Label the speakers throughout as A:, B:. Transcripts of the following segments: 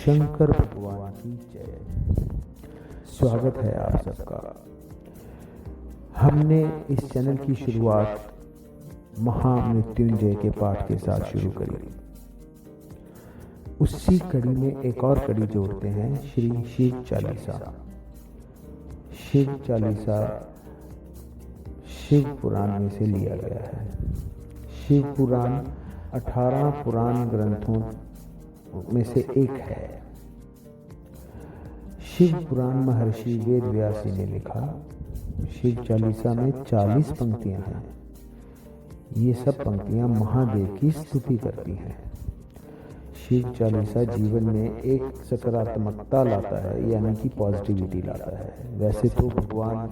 A: शंकर भगवान की जय। स्वागत है आप सबका। हमने इस चैनल की शुरुआत महामृत्युंजय के पाठ के साथ शुरू करी। उसी कड़ी में एक और कड़ी जोड़ते हैं, श्री शिव चालीसा। शिव चालीसा शिव पुराण में से लिया गया है। शिव पुराण 18 पुराण ग्रंथों में से एक है। शिव पुराण महर्षि वेद व्यास जी ने लिखा। शिव चालीसा में 40 पंक्तियां हैं। ये सब पंक्तियां महादेव की स्तुति करती हैं। शिव चालीसा जीवन में एक सकारात्मकता लाता है, यानी कि पॉजिटिविटी लाता है। वैसे तो भगवान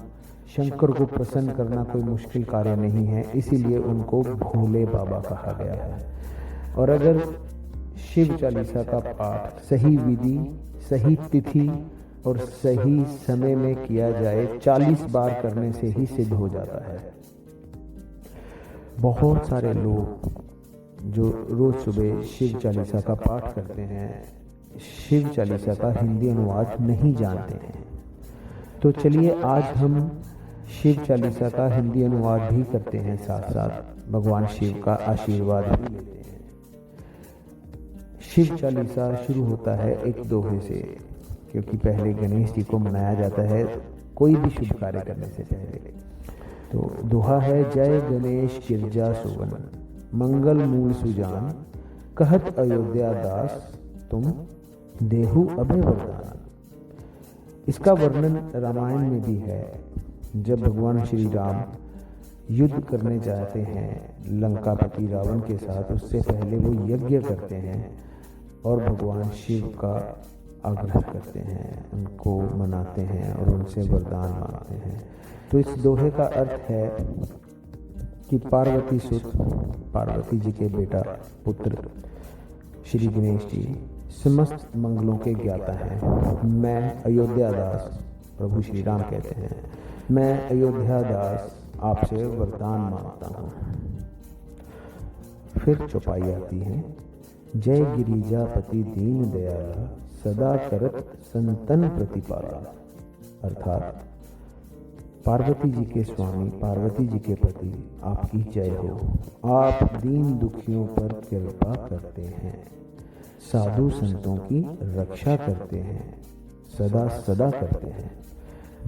A: शंकर को प्रसन्न करना कोई मुश्किल कार्य नहीं है, इसीलिए उनको भोले बाबा कहा गया है। और अगर शिव चालीसा का पाठ सही विधि, सही तिथि और सही समय में किया जाए, 40 बार करने से ही सिद्ध हो जाता है। बहुत सारे लोग जो रोज सुबह शिव चालीसा का पाठ करते हैं, शिव चालीसा का हिंदी अनुवाद नहीं जानते हैं। तो चलिए आज हम शिव चालीसा का हिंदी अनुवाद भी करते हैं, साथ साथ भगवान शिव का आशीर्वाद भी लेते हैं। शिव चालीसा शुरू होता है एक दोहे से, क्योंकि पहले गणेश जी को मनाया जाता है कोई भी शुभ कार्य करने से पहले। तो दोहा है, जय गणेश गिरजा सुवन, मंगल मूल सुजान, कहत अयोध्या दास, तुम देहु अभय वरदान। इसका वर्णन रामायण में भी है। जब भगवान श्री राम युद्ध करने जाते हैं लंकापति रावण के साथ, उससे पहले वो यज्ञ करते हैं और भगवान शिव का आग्रह करते हैं, उनको मनाते हैं और उनसे वरदान मांगते हैं। तो इस दोहे का अर्थ है कि पार्वती सुत, पार्वती जी के बेटा पुत्र श्री गणेश जी समस्त मंगलों के ज्ञाता हैं। मैं अयोध्या दास, प्रभु श्री राम कहते हैं, मैं अयोध्या दास आपसे वरदान मांगता हूँ। फिर चौपाई आती है, जय गिरिजापति दीन दयाला, सदा करत संतन प्रतिपाला। अर्थात पार्वती जी के स्वामी, पार्वती जी के पति, आपकी जय हो। आप दीन दुखियों पर कृपा करते हैं, साधु संतों की रक्षा करते हैं, सदा सदा करते हैं।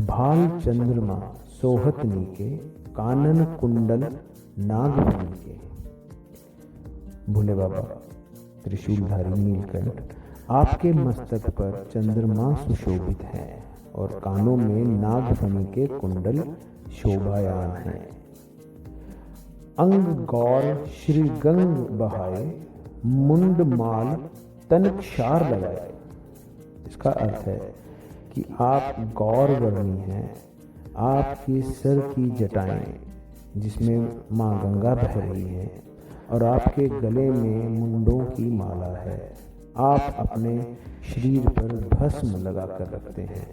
A: भाल चंद्रमा सोहत नीके, कानन कुंडल नागफनी के। भोले बाबा त्रिशूलधारी नीलकंठ, आपके मस्तक पर चंद्रमा सुशोभित है और कानों में नागफनी के कुंडल शोभायान हैं। अंग गौर श्री गंग बहाए, मुंड माल तन क्षार लगाए। इसका अर्थ है कि आप गौर वर्णी हैं। आपके सर की जटाएं, जिसमें माँ गंगा बह रही है, और आपके गले में मुंडों की माला है। आप अपने शरीर पर भस्म लगाकर रखते हैं।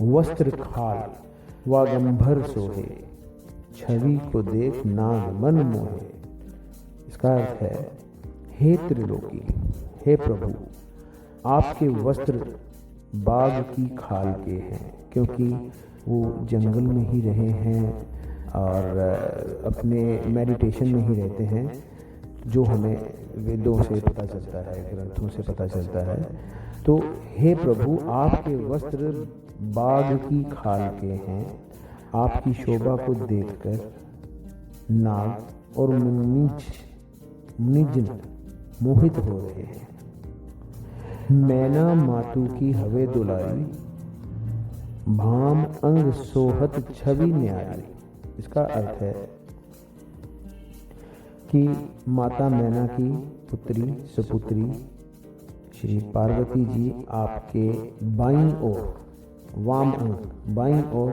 A: वस्त्र खाल वागंभर सोहे, छवि को देख नाग मन मोहे। इसका अर्थ है, हे त्रिलोकी, हे प्रभु, आपके वस्त्र बाघ की खाल के हैं, क्योंकि वो जंगल में ही रहे हैं और अपने मेडिटेशन में ही रहते हैं, जो हमें वेदों से पता चलता है, ग्रंथों से पता चलता है। तो हे प्रभु, आपके वस्त्र बाघ की खाल के हैं। आपकी शोभा को देखकर नाग और मुनिजन मोहित हो रहे हैं। मैना मातु की हवे दुलाई, भाम अंग सोहत छवि न्यारी। इसका अर्थ है कि माता मैना की पुत्री सुपुत्री श्री पार्वती जी आपके बाईं ओर, वाम अंग बाईं ओर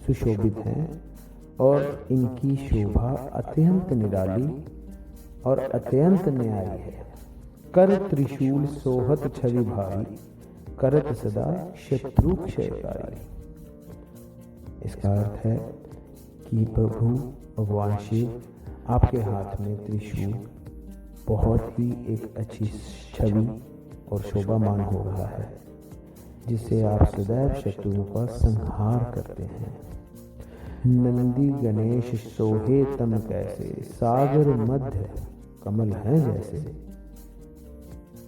A: सुशोभित हैं और इनकी शोभा अत्यंत निराली और अत्यंत न्यायी है। कर त्रिशूल सोहत छवि भारी, करत सदा शत्रु क्षयकारी। इसका अर्थ है कि प्रभु भगवान शिव, आपके हाथ में त्रिशूल बहुत ही एक अच्छी छवि और शोभामान हो रहा है, जिससे आप सदैव शत्रुओं का संहार करते हैं। नंदी गणेश सोहे तम कैसे, सागर मध्य कमल है जैसे।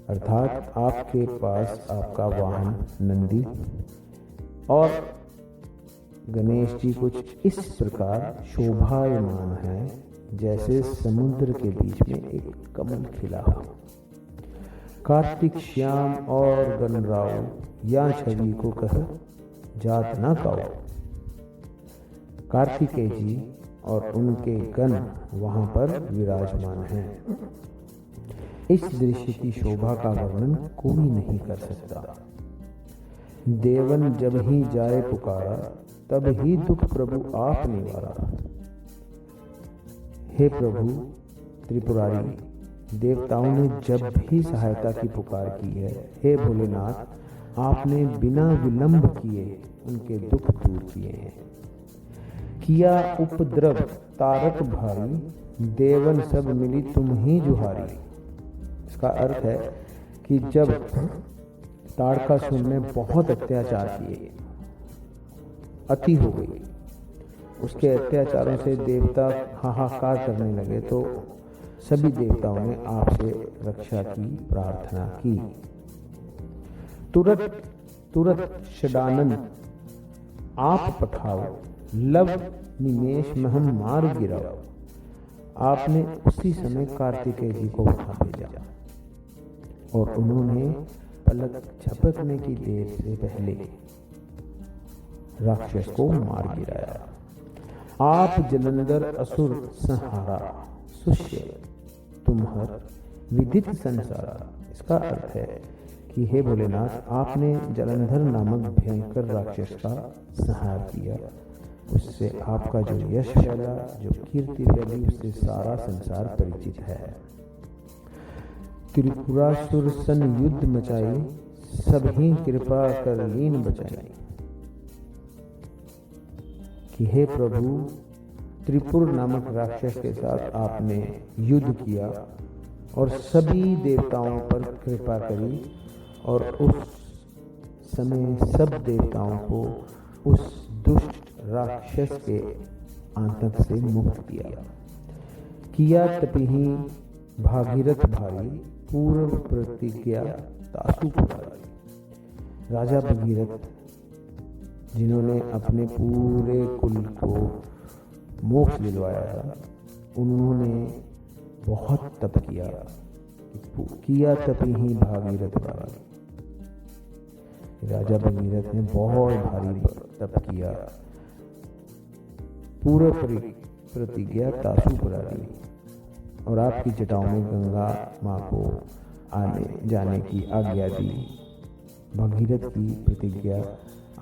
A: अर्थात आपके पास आपका वाहन नंदी और गणेश जी कुछ इस प्रकार शोभायमान है जैसे समुद्र के बीच में एक कमल खिला हो। कार्तिक श्याम और गणराव या छवि को कह जात न काओ। कार्तिकेय जी और उनके गण वहां पर विराजमान हैं। इस दृश्य की शोभा का वर्णन कोई नहीं कर सकता। देवन जब ही जाए पुकारा, तब ही दुख प्रभु आप निवारा। हे प्रभु त्रिपुरारी, देवताओं ने जब भी सहायता की पुकार की है, हे भोलेनाथ, आपने बिना विलंब किए उनके दुख दूर किए हैं। किया उपद्रव तारक भारी, देवन सब मिली तुम ही जुहारी। इसका अर्थ है कि जब ताड़कासुर ने बहुत अत्याचार किए, अति हो गई, उसके अत्याचारों से देवता हाहाकार करने लगे, तो सभी देवताओं ने आपसे रक्षा की प्रार्थना की। तुरत तुरत षडानंद आप पठाओ, लव निमेश महम मार गिराओ। आपने उसी समय कार्तिकेय जी को उठा भेजा और उन्होंने पलक झपकने की देर से पहले राक्षस को मार गिराया। आप जलंधर असुर संहारा, सुष्य तुम्हर विदित संसारा। इसका अर्थ है कि हे भोलेनाथ, आपने जलंधर नामक भयंकर राक्षस का संहार किया। उससे आपका जो यश फैला, जो कीर्ति फैली, उससे सारा संसार परिचित है। त्रिपुरासुर सन युद्ध मचाई, सभी कृपा कर लीन बचाई। कि हे प्रभु, त्रिपुर नामक राक्षस के साथ आपने युद्ध किया और सभी देवताओं पर कृपा करी और उस समय सब देवताओं को उस दुष्ट राक्षस के आतंक से मुक्त किया तपिहि भागीरथ भारी, पूर्व प्रतिज्ञा तासु पुरारी। राजा भगीरथ, जिन्होंने अपने पूरे कुल को मोक्ष दिलवाया था, उन्होंने बहुत तप किया तपिहि भागीरथ भारी। राजा भगीरथ ने बहुत भारी तप किया, पूर्व प्रतिज्ञा तासु पुरारी, और आपकी जटाओं में गंगा माँ को आने जाने की आज्ञा दी। भगीरथ की प्रतिज्ञा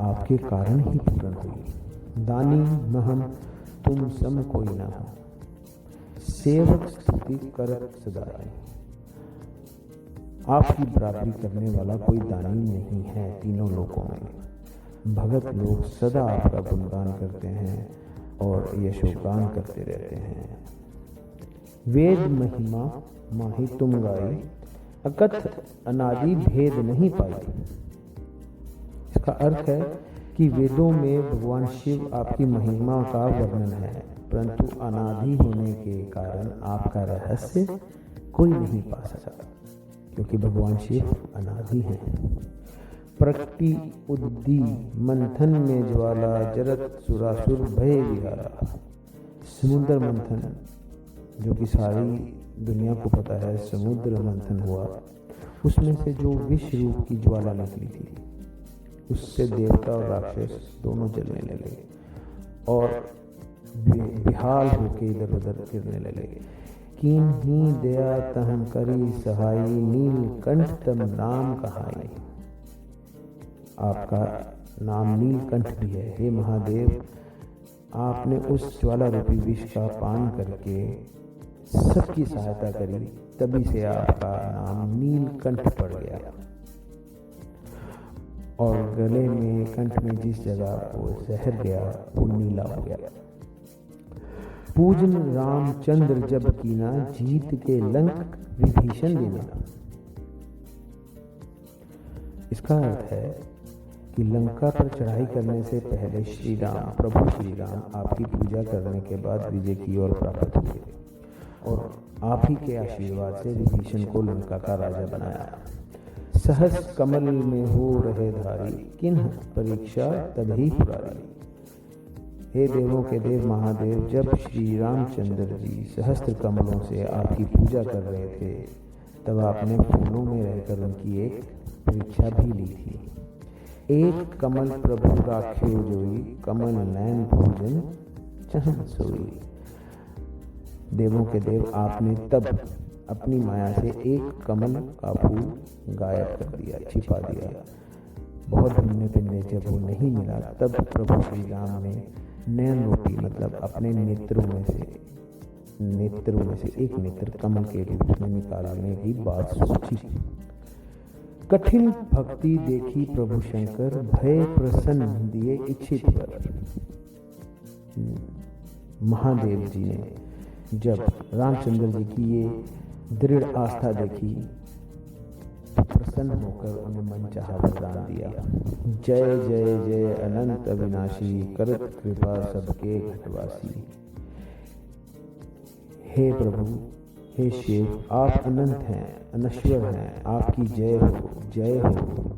A: आपके कारण ही पूर्ण हुई। दानी महम तुम सम कोई न हो, सेवक स्तुति करत सदाई। आपकी बराबरी करने वाला कोई दानी नहीं है तीनों लोकों में। भगत लोग सदा आपका गुणगान करते हैं और यशोगान करते रहते हैं। वेद महिमा माही तुम गाई, अकथ अनादि भेद नहीं पाई। इसका अर्थ है कि वेदों में भगवान शिव आपकी महिमा का वर्णन है, परंतु अनादि होने के कारण आपका रहस्य कोई नहीं पा सकता, क्योंकि भगवान शिव अनादि हैं। प्रकृति उद्दी मंथन में ज्वाला, जरत सुरासुर भय विहारा। समुद्र मंथन, जो कि सारी दुनिया को पता है, समुद्र मंथन हुआ, उसमें से जो विष रूप की ज्वाला निकली थी, उससे देवता और राक्षस दोनों जलने लगे और बेहाल होके इधर उधर गिरने लगे। कीन ही दया तहम करी सहाई, नीलकंठ तम नाम कहाई। आपका नाम नीलकंठ भी है। हे महादेव, आपने उस ज्वाला रूपी विष का पान करके सबकी सहायता करी, तभी से आपका नाम नीलकंठ पड़ गया। और गले में, कंठ में जिस जगह वो जहर गया, वो नीला हो गया। पूजन रामचंद्र जब कीना, जीत के लंक विभीषण देना। इसका अर्थ है कि लंका पर चढ़ाई करने से पहले श्री राम, प्रभु श्री राम आपकी पूजा करने के बाद विजय की ओर प्राप्त हुए और आप ही के आशीर्वाद से विभीषण को लंका का राजा बनाया। सहस कमल में हो रहे धारी, किन्ह परीक्षा तभी पुरारी। हे देवों के देव महादेव, जब श्री रामचंद्र जी सहस्त्र कमलों से आपकी पूजा कर रहे थे तब आपने फूलों में रहकर उनकी एक परीक्षा भी ली थी। एक कमल प्रभु राख्यो जोई, कमल नैन भोजन चहन सोई। देवों के देव, आपने तब अपनी माया से एक कमल का फूल गायब कर दिया, छिपा दिया। बहुत ढूंढने फिरने जब वो नहीं मिला तब प्रभु श्री राम ने नैन रूपी मतलब अपने नेत्रों में से एक नेत्र कमल के रूप में निकालने की बात सोची। कठिन भक्ति देखी प्रभु शंकर, भय प्रसन्न दिए इच्छित वर। महादेव जी ने जब रामचंद्र जी की ये दृढ़ आस्था देखी तो प्रसन्न होकर उन्हें मनचाहा वरदान दिया। जय जय जय अनंत अविनाशी, करत कृपा सबके घटवासी। हे प्रभु, हे शिव, आप अनंत हैं, अनश्वर हैं, आपकी जय हो, जय हो,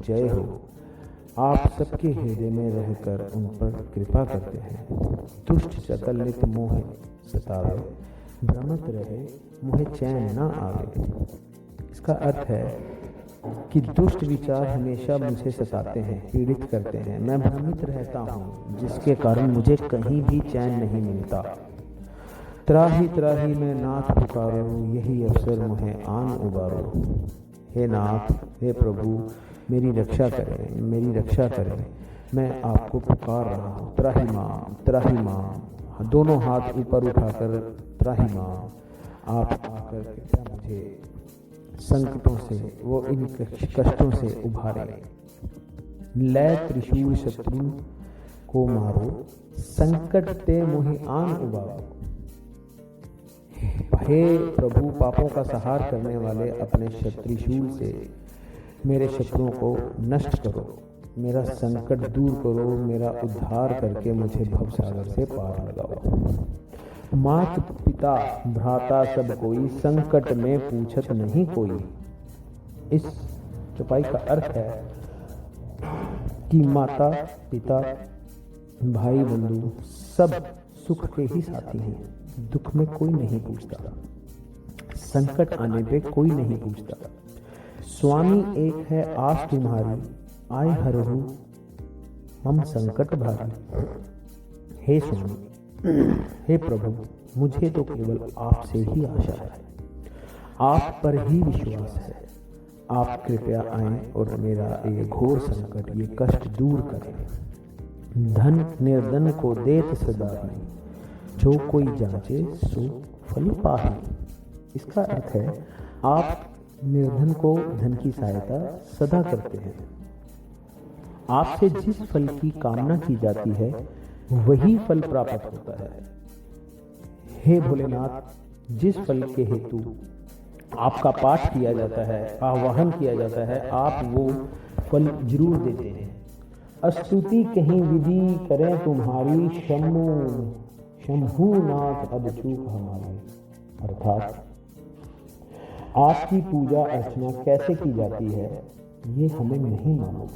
A: जय हो। आप सबके हृदय में रहकर उन पर कृपा करते हैं। दुष्ट सकल नित मोह सतावे, भ्रमत रहे मुझे चैन ना आवे। इसका अर्थ है कि दुष्ट विचार हमेशा मुझे सताते हैं, पीड़ित करते हैं। मैं भ्रमित रहता हूँ जिसके कारण मुझे कहीं भी चैन नहीं मिलता। त्राही त्राही मैं नाथ पुकारो, यही अवसर मुझे आन उबारो। हे नाथ, हे प्रभु, मेरी रक्षा करें, मेरी रक्षा करें। मैं आपको पुकार रहा हूँ, त्राही मां। दोनों हाथ ऊपर उठाकर त्राही मां, आप आकर कृपया मुझे संकटों से, वो इन कष्टों से उभारे। लय त्रिशूल शत्रु को मारो, संकट ते मुहि आन उबारो। हे प्रभु, पापों का संहार करने वाले अपने त्रिशूल से मेरे शत्रुओं को नष्ट करो, मेरा संकट दूर करो, मेरा उद्धार करके मुझे भवसागर से पार लगाओ। मात पिता भ्राता सब कोई, संकट में पूछत नहीं कोई। इस चौपाई का अर्थ है कि माता पिता भाई बंधु सब सुख के ही साथी हैं, दुख में कोई नहीं पूछता, संकट आने पे कोई नहीं पूछता। स्वामी एक है आस तुम्हारी, आए हरहु हम संकट भारी। हे स्वामी, हे प्रभु, मुझे तो केवल आपसे ही आशा है, आप पर ही विश्वास है। आप कृपया आएं और मेरा ये घोर संकट, ये कष्ट दूर करें। धन निर्धन को देत सदा ही, जो कोई जांचे सो फल पाही। इसका अर्थ है आप निर्धन को धन की सहायता सदा करते हैं। आपसे जिस फल की कामना की जाती है वही फल प्राप्त होता है। हे भोलेनाथ, जिस फल के हेतु आपका पाठ किया जाता है, आवाहन किया जाता है, आप वो फल जरूर देते हैं। स्तुति कहीं विधि करें तुम्हारी, शंभुनाथ अब चूक हमारी। अर्थात आपकी पूजा अर्चना कैसे की जाती है ये हमें नहीं मालूम,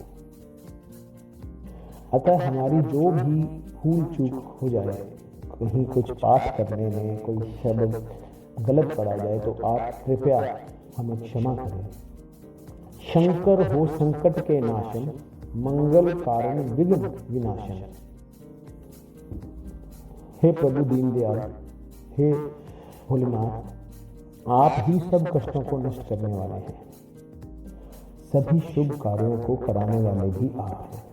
A: अतः हमारी जो भी भूल चूक हो जाए, कहीं कुछ पाठ करने में कोई शब्द गलत पड़ा जाए तो आप कृपया हमें क्षमा करें। शंकर हो संकट के नाशन, मंगल कारण विघ्न विनाशन। हे प्रभु दीनदयाल, हे भोलेनाथ, आप ही सब कष्टों को नष्ट करने वाले हैं, सभी शुभ कार्यों को कराने वाले भी आप हैं,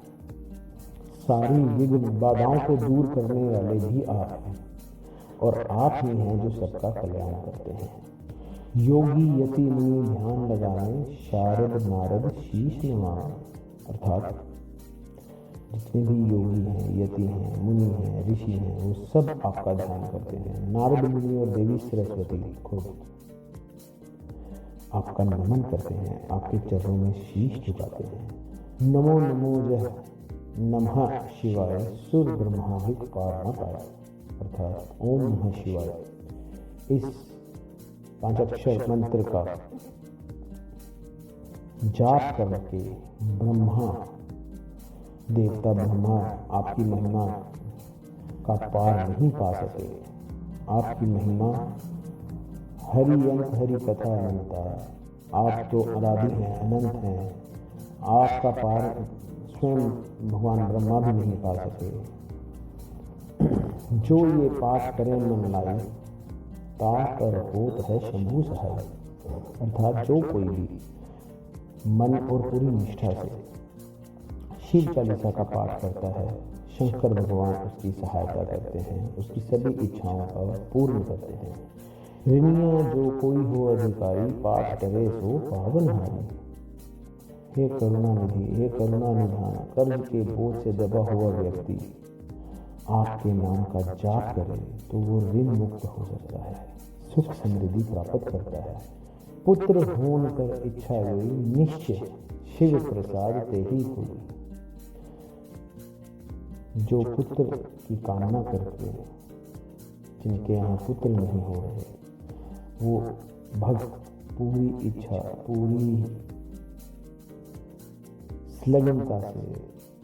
A: सारी विघ्न बाधाओं को दूर करने वाले भी आप हैं, और आप ही हैं जो सबका कल्याण करते हैं। योगी यति मुनि ध्यान लगाएं, शारद नारद शीश नवाएं। अर्थात जितने भी योगी हैं, यति हैं, मुनि हैं, ऋषि हैं, वो सब आपका ध्यान करते हैं। नारद मुनि और देवी सरस्वती खुद। आपका नमन करते हैं, आपके चरणों में शीश झुकाते हैं। नमो नमो जय नमः शिवाय सुर ब्रह्माविक पार न पाए, अर्थात ओम नमः शिवाय इस पांचाक्षर मंत्र का जाप करके ब्रह्मा देवता ब्रह्मा आपकी महिमा का पार नहीं पा सके। आपकी महिमा हरि अंत हरि कथा अनंता, आप तो अनादि हैं, अनंत हैं, आपका पार स्वयं भगवान ब्रह्मा भी नहीं पा सके। जो ये पाठ करे मन लाई, ताकर होत है शंभु सहाय, अर्थात जो कोई भी मन और पूरी निष्ठा से शिव चालीसा का पाठ करता है, शंकर भगवान उसकी सहायता करते हैं, उसकी सभी इच्छाओं का पूर्ण करते हैं। ऋणिया जो कोई हो अधिकारी, पाठ करे सो पावन हारी। हे करुणा निधि, हे करुणा निधान, कर्ज के बोझ से दबा हुआ व्यक्ति आपके नाम का जाप करे तो वो ऋण मुक्त हो सकता है, सुख समृद्धि प्राप्त करता है। पुत्र होने पर इच्छा हुई, निश्चय शिव प्रसाद ते ही हुई। जो पुत्र की कामना करके, जिनके यहाँ पुत्र नहीं हो रहे, वो भक्त पूरी इच्छा, पूरी संलग्नता से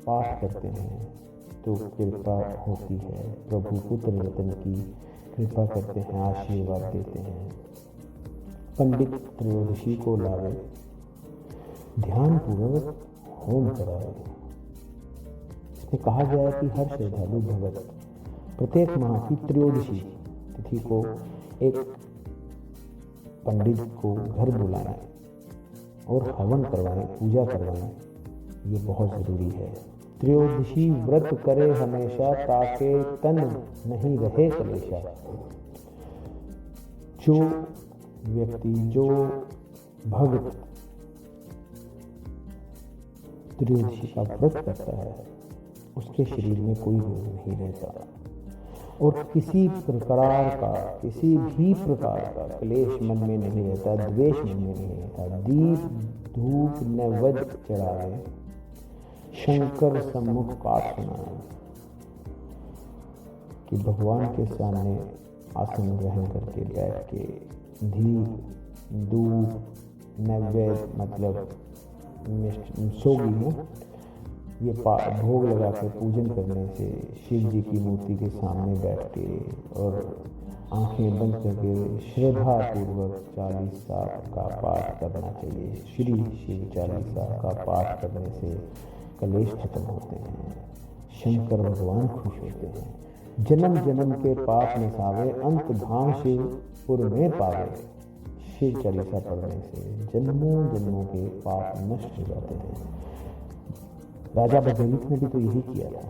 A: पाठ करते हैं तो कृपा होती है। प्रभु पुत्र रतन की कृपा करते हैं, आशीर्वाद देते हैं। पंडित त्रयोदशी को लावे, ध्यान पूर्वक होम करावे। इसमें कहा गया है कि हर श्रद्धालु भगत प्रत्येक माह की त्रयोदशी तिथि को एक पंडित को घर बुलाएं और हवन करवाएं, पूजा करवाएं। ये बहुत जरूरी है। त्रयोदशी व्रत करे हमेशा, ताके तन नहीं रहे कलेशा। जो व्यक्ति, जो भक्त त्रयोदशी का व्रत करता है, उसके शरीर में कोई रोग नहीं रहता और किसी भी प्रकार का क्लेश मन में नहीं रहता, द्वेष मन में नहीं रहता। दीप धूप नैवेद्य चढ़ावे, शंकर सम्मुख पाठ सुनाए, कि भगवान के सामने आसन ग्रहण करके बैठ के दीप धूप नैवेद्य मतलब सोगी में ये भोग लगा कर पूजन करने से शिव जी की मूर्ति के सामने बैठ के और आंखें बंद करके श्रद्धा पूर्वक चालीसा का पाठ करना चाहिए। श्री शिव चालीसा का पाठ करने से कलेश खत्म होते हैं, शंकर भगवान खुश होते हैं। जन्म जन्म के पाप नसावे, अंत धाम शिवपुर में पावे। शिव चालीसा पढ़ने से जन्मों जन्मों के पाप नष्ट हो जाते हैं। राजा भगवत ने भी तो यही किया था।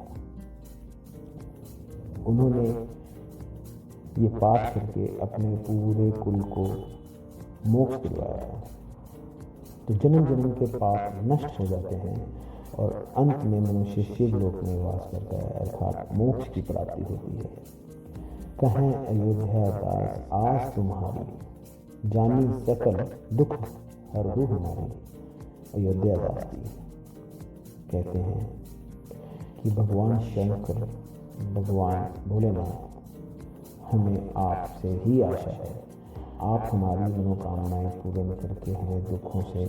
A: उन्होंने ये पाठ करके अपने पूरे कुल को मोक्ष दिलवाया था। तो जन्म जन्म के पाप नष्ट हो जाते हैं और अंत में मनुष्य शिवलोक में वास करता है, अर्थात मोक्ष की प्राप्ति होती है। कहें अयोध्या दास आस तुम्हारी, जानी सकल दुख हरहु हमारी। अयोध्या दास जी कहते हैं कि भगवान शंकर, भगवान भोलेनाथ, हमें आपसे ही आशा है, आप हमारी मनोकामनाएं पूर्ण करके हमें दुखों से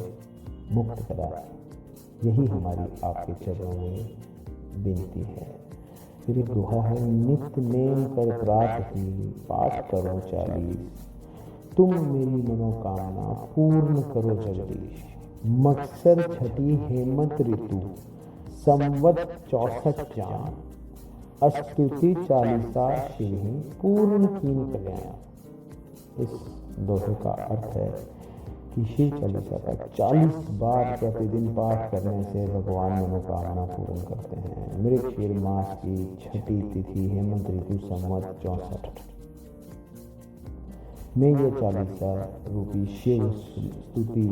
A: मुक्त कराएं। यही हमारी आपके चरणों में विनती है। फिर एक दोहा है, नित्य नेम कर प्रात ही पाठ करो 40, तुम मेरी मनोकामना पूर्ण करो जगदीश। मकसद छठी हेमंत ऋतु, संवत 64 चांद, स्तुति चालीसा शिव ही पूर्ण कीन कल्याण। इस दोहे का अर्थ है कि शिव चालीसा का 40 बार प्रतिदिन पाठ करने से भगवान मनोकामना पूर्ण करते हैं। मृगशीर मास की छठी तिथि हेमंत ऋतु संवत 64 में यह चालीसा रूपी शिव स्तुति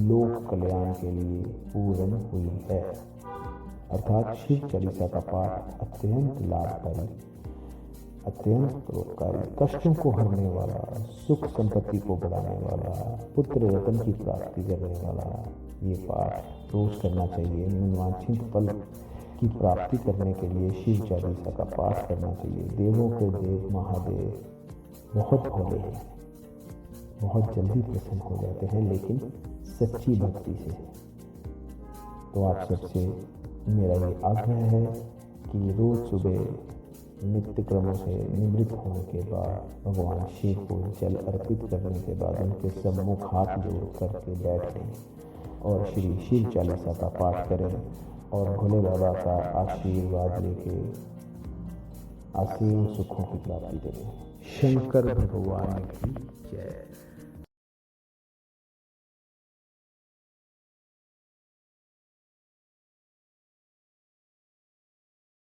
A: लोक कल्याण के लिए पूर्ण हुई है। अर्थात शिव चालीसा का पाठ अत्यंत लाभकारी अत्यंत परोपकारी, कष्टों को हरने वाला, सुख संपत्ति को बढ़ाने वाला, पुत्र रत्न की प्राप्ति करने वाला ये पाठ रोज करना चाहिए। मनवांछित फल की प्राप्ति करने के लिए शिव चालीसा का पाठ करना चाहिए। देवों के देव महादेव बहुत भोले हैं, बहुत जल्दी प्रसन्न हो जाते हैं, लेकिन सच्ची भक्ति से। तो आप सबसे मेरा ये आग्रह है कि रोज सुबह नित्य क्रमों से निवृत्त होने के बाद भगवान शिव को जल अर्पित करने के बाद उनके सम्मुख हाथ जोड़ करके बैठें और श्री शिव चालीसा का पाठ करें और भोले बाबा का आशीर्वाद लेके असीम सुखों की प्राप्ति करें। शंकर भगवान की जय।